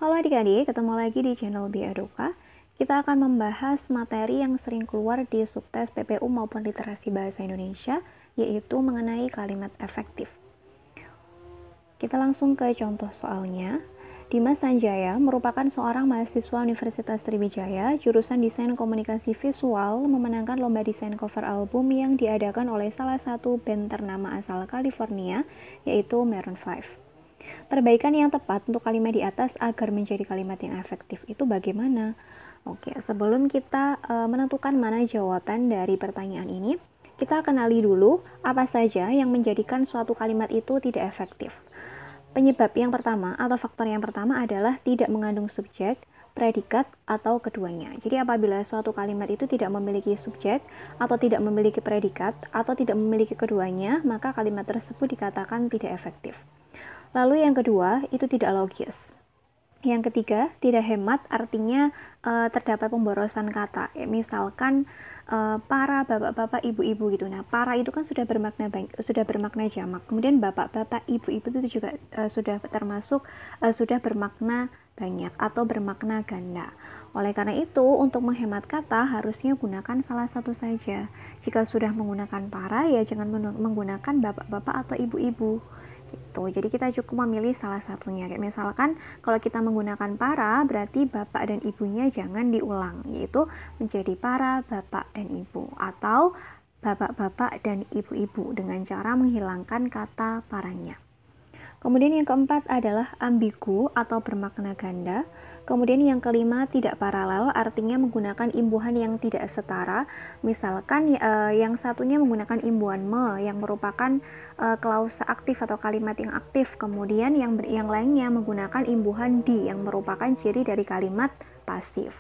Halo adik-adik, ketemu lagi di channel Bieduka. Kita akan membahas materi yang sering keluar di subtes PPU maupun literasi bahasa Indonesia, yaitu mengenai kalimat efektif. Kita langsung ke contoh soalnya. Dimas Sanjaya merupakan seorang mahasiswa Universitas Sriwijaya, jurusan Desain Komunikasi Visual, memenangkan lomba desain cover album yang diadakan oleh salah satu band ternama asal California, yaitu Maroon 5. Perbaikan yang tepat untuk kalimat di atas agar menjadi kalimat yang efektif itu bagaimana? Oke, sebelum kita menentukan mana jawaban dari pertanyaan ini, kita kenali dulu apa saja yang menjadikan suatu kalimat itu tidak efektif. Penyebab yang pertama atau faktor yang pertama adalah tidak mengandung subjek, predikat, atau keduanya. Jadi apabila suatu kalimat itu tidak memiliki subjek atau tidak memiliki predikat atau tidak memiliki keduanya, maka kalimat tersebut dikatakan tidak efektif. Lalu yang kedua, itu tidak logis. Yang ketiga, tidak hemat, artinya terdapat pemborosan kata. Misalkan para bapak-bapak, ibu-ibu gitu. Nah, para itu kan sudah bermakna jamak. Kemudian bapak-bapak, ibu-ibu itu juga sudah termasuk sudah bermakna banyak atau bermakna ganda. Oleh karena itu, untuk menghemat kata harusnya gunakan salah satu saja. Jika sudah menggunakan para, ya jangan menggunakan bapak-bapak atau ibu-ibu. Gitu. Jadi kita cukup memilih salah satunya. Kayak misalkan kalau kita menggunakan para, berarti bapak dan ibunya jangan diulang, yaitu menjadi para bapak dan ibu atau bapak-bapak dan ibu-ibu dengan cara menghilangkan kata paranya. Kemudian yang keempat adalah ambigu atau bermakna ganda. Kemudian yang kelima tidak paralel, artinya menggunakan imbuhan yang tidak setara. Misalkan yang satunya menggunakan imbuhan me yang merupakan klausa aktif atau kalimat yang aktif. Kemudian yang lainnya menggunakan imbuhan di yang merupakan ciri dari kalimat pasif.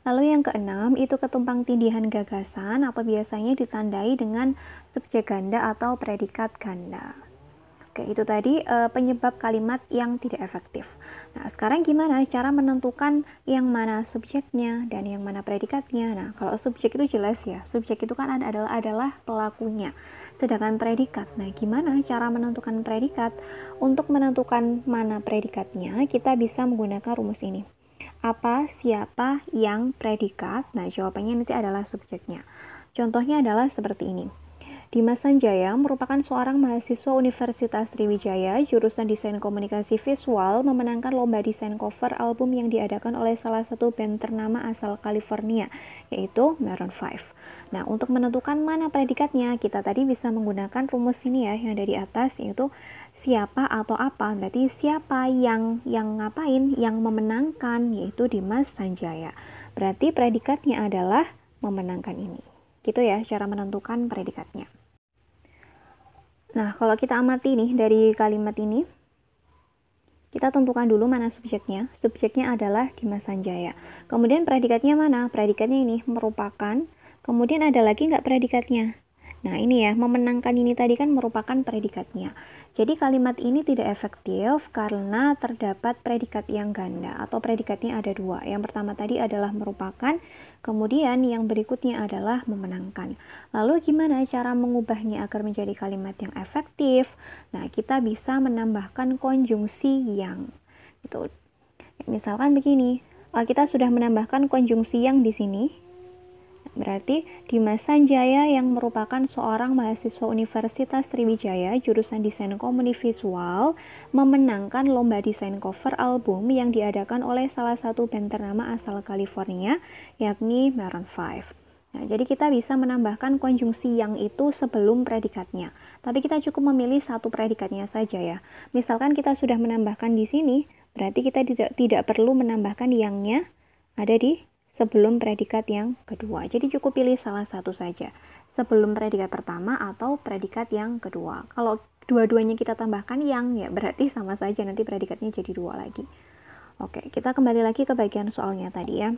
Lalu yang keenam itu ketumpang tindihan gagasan atau biasanya ditandai dengan subjek ganda atau predikat ganda. Oke, itu tadi penyebab kalimat yang tidak efektif. Nah, sekarang gimana cara menentukan yang mana subjeknya dan yang mana predikatnya? Nah, kalau subjek itu jelas ya, subjek itu kan adalah pelakunya. Sedangkan predikat, nah gimana cara menentukan predikat? Untuk menentukan mana predikatnya, kita bisa menggunakan rumus ini. Apa, siapa, yang, predikat. Nah, jawabannya nanti adalah subjeknya. Contohnya adalah seperti ini. Dimas Sanjaya merupakan seorang mahasiswa Universitas Sriwijaya, jurusan Desain Komunikasi Visual, memenangkan lomba desain cover album yang diadakan oleh salah satu band ternama asal California, yaitu Maroon 5. Nah, untuk menentukan mana predikatnya, kita tadi bisa menggunakan rumus ini ya, yang ada di atas, yaitu siapa atau apa. Berarti siapa yang ngapain, yang memenangkan, yaitu Dimas Sanjaya. Berarti predikatnya adalah memenangkan ini. Gitu ya, cara menentukan predikatnya. Nah, kalau kita amati nih dari kalimat ini, kita tentukan dulu mana subjeknya. Subjeknya adalah Dimas Sanjaya. Kemudian predikatnya mana? Predikatnya ini merupakan. Kemudian ada lagi nggak predikatnya? Nah, ini ya, memenangkan ini tadi kan merupakan predikatnya. Jadi kalimat ini tidak efektif karena terdapat predikat yang ganda atau predikatnya ada dua. Yang pertama tadi adalah merupakan, kemudian yang berikutnya adalah memenangkan. Lalu gimana cara mengubahnya agar menjadi kalimat yang efektif? Nah, kita bisa menambahkan konjungsi yang. Gitu. Misalkan begini, kita sudah menambahkan konjungsi yang di sini. Berarti Dimas Sanjaya yang merupakan seorang mahasiswa Universitas Sriwijaya jurusan Desain Komunikasi Visual memenangkan lomba desain cover album yang diadakan oleh salah satu band ternama asal California, yakni Maroon 5. Nah, jadi kita bisa menambahkan konjungsi yang itu sebelum predikatnya. Tapi kita cukup memilih satu predikatnya saja ya. Misalkan kita sudah menambahkan di sini, berarti kita tidak perlu menambahkan yangnya ada di sebelum predikat yang kedua. Jadi cukup pilih salah satu saja. Sebelum predikat pertama atau predikat yang kedua. Kalau dua-duanya kita tambahkan yang, ya berarti sama saja nanti predikatnya jadi dua lagi. Oke, kita kembali lagi ke bagian soalnya tadi ya.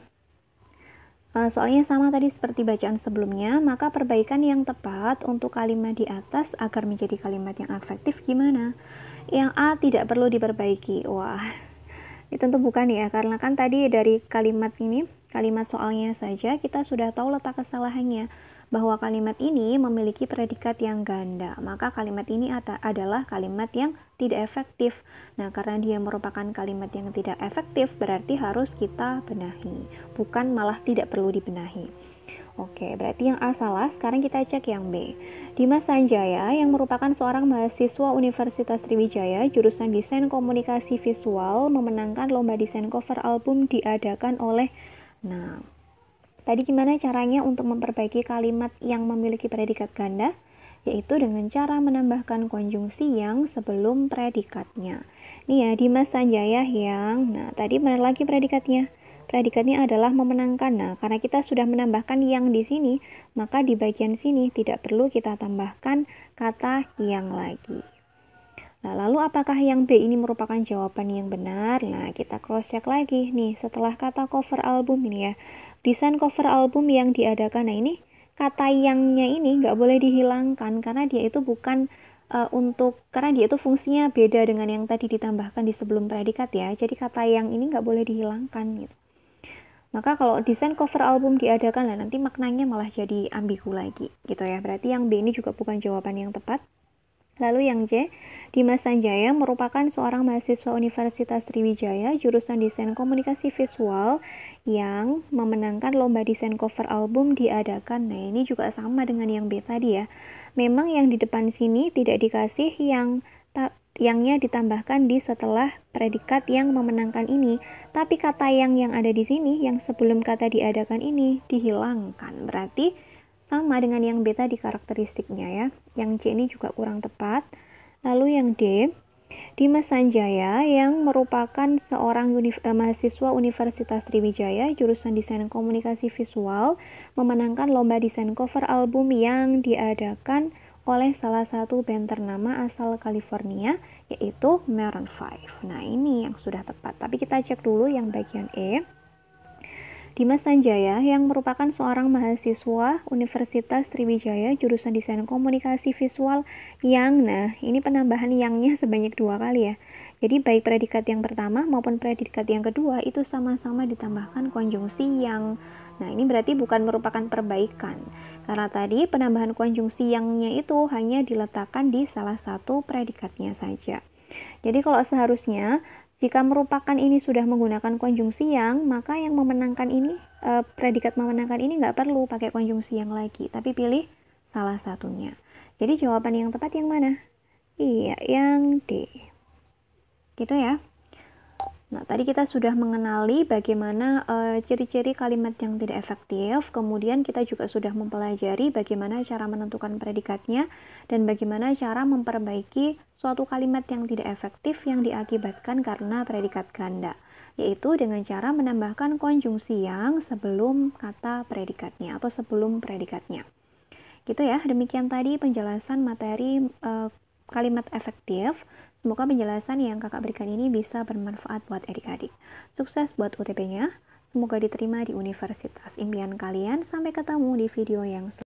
Soalnya sama tadi seperti bacaan sebelumnya, maka perbaikan yang tepat untuk kalimat di atas agar menjadi kalimat yang efektif gimana? Yang A tidak perlu diperbaiki. Wah, itu tentu bukan ya, karena kan tadi dari kalimat ini, kalimat soalnya saja kita sudah tahu letak kesalahannya. bahwa kalimat ini memiliki predikat yang ganda, maka kalimat ini adalah kalimat yang tidak efektif. Nah, karena dia merupakan kalimat yang tidak efektif, berarti harus kita benahi, bukan malah tidak perlu dibenahi. Oke, berarti yang A salah. Sekarang kita cek yang B. Dimas Sanjaya yang merupakan seorang mahasiswa Universitas Sriwijaya jurusan Desain Komunikasi Visual memenangkan lomba desain cover album diadakan oleh. Nah, tadi gimana caranya untuk memperbaiki kalimat yang memiliki predikat ganda? Yaitu dengan cara menambahkan konjungsi yang sebelum predikatnya. Nih ya, Dimas Sanjaya yang, nah tadi benar lagi predikatnya. Predikatnya adalah memenangkan. Nah, karena kita sudah menambahkan yang di sini, maka di bagian sini tidak perlu kita tambahkan kata yang lagi. Nah, lalu apakah yang B ini merupakan jawaban yang benar? Nah, kita cross check lagi nih setelah kata cover album ini ya. Desain cover album yang diadakan. Nah, ini kata yangnya ini nggak boleh dihilangkan karena dia itu bukan karena dia itu fungsinya beda dengan yang tadi ditambahkan di sebelum predikat ya. Jadi kata yang ini nggak boleh dihilangkan gitu. Maka kalau desain cover album diadakan, lah nanti maknanya malah jadi ambigu lagi gitu ya. Berarti yang B ini juga bukan jawaban yang tepat. Lalu yang C, Dimas Sanjaya merupakan seorang mahasiswa Universitas Sriwijaya jurusan Desain Komunikasi Visual yang memenangkan lomba desain cover album diadakan. Nah, ini juga sama dengan yang B tadi ya. Memang yang di depan sini tidak dikasih yangnya ditambahkan di setelah predikat yang memenangkan ini, tapi kata yang ada di sini yang sebelum kata diadakan ini dihilangkan. Berarti sama dengan yang B tadi karakteristiknya ya. Yang C ini juga kurang tepat. Lalu yang D, Dimas Sanjaya yang merupakan seorang mahasiswa Universitas Sriwijaya jurusan Desain Komunikasi Visual memenangkan lomba desain cover album yang diadakan oleh salah satu band ternama asal California, yaitu Maroon 5. Nah, ini yang sudah tepat. Tapi kita cek dulu yang bagian E. Dimas Sanjaya yang merupakan seorang mahasiswa Universitas Sriwijaya jurusan Desain Komunikasi Visual yang, nah ini penambahan yangnya sebanyak 2 kali ya. Jadi baik predikat yang pertama maupun predikat yang kedua itu sama-sama ditambahkan konjungsi yang. Nah, ini berarti bukan merupakan perbaikan. Karena tadi penambahan konjungsi yangnya itu hanya diletakkan di salah satu predikatnya saja. Jadi kalau seharusnya jika merupakan ini sudah menggunakan konjungsi yang, maka yang memenangkan ini, predikat memenangkan ini nggak perlu pakai konjungsi yang lagi, tapi pilih salah satunya. Jadi jawaban yang tepat yang mana? Iya, yang D. Gitu ya. Nah, tadi kita sudah mengenali bagaimana ciri-ciri kalimat yang tidak efektif, kemudian kita juga sudah mempelajari bagaimana cara menentukan predikatnya, dan bagaimana cara memperbaiki suatu kalimat yang tidak efektif yang diakibatkan karena predikat ganda, yaitu dengan cara menambahkan konjungsi yang sebelum kata predikatnya atau sebelum predikatnya. Gitu ya, demikian tadi penjelasan materi kalimat efektif. Semoga penjelasan yang kakak berikan ini bisa bermanfaat buat adik-adik. Sukses buat UTP-nya. Semoga diterima di universitas impian kalian. Sampai ketemu di video yang selanjutnya.